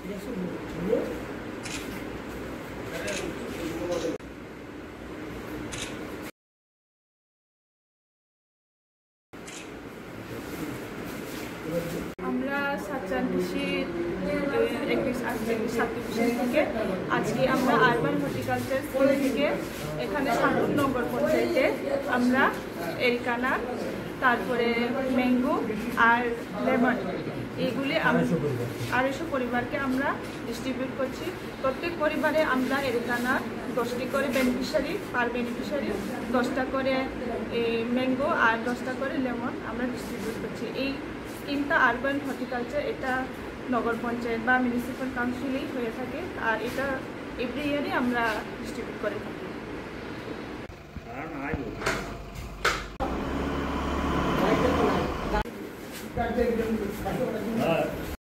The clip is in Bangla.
আমরা সাতচান্দিশি থেকে আজকে আমরা আরবান হর্টিকালচার স্কুল থেকে এখানে শাহপুর নগর পঞ্চায়েতে আমরা এরিকানা, তারপরে ম্যাঙ্গো আর লেমন এইগুলি 250 পরিবারকে আমরা ডিস্ট্রিবিউট করছি। প্রত্যেক পরিবারে আমরা এরিকানা 10টি করে বেনিফিশিয়ারি, পার বেনিফিশিয়ারি 10টা করে ম্যাঙ্গো আর 10টা করে লেমন আমরা ডিস্ট্রিবিউট করছি। এই স্কিমটা আরবান হর্টিকালচার, এটা নগর পঞ্চায়েত বা মিউনিসিপ্যাল কাউন্সিলেই হয়ে থাকে, আর এটা এভরি ইয়ারই আমরা ডিস্ট্রিবিউট করে থাকি।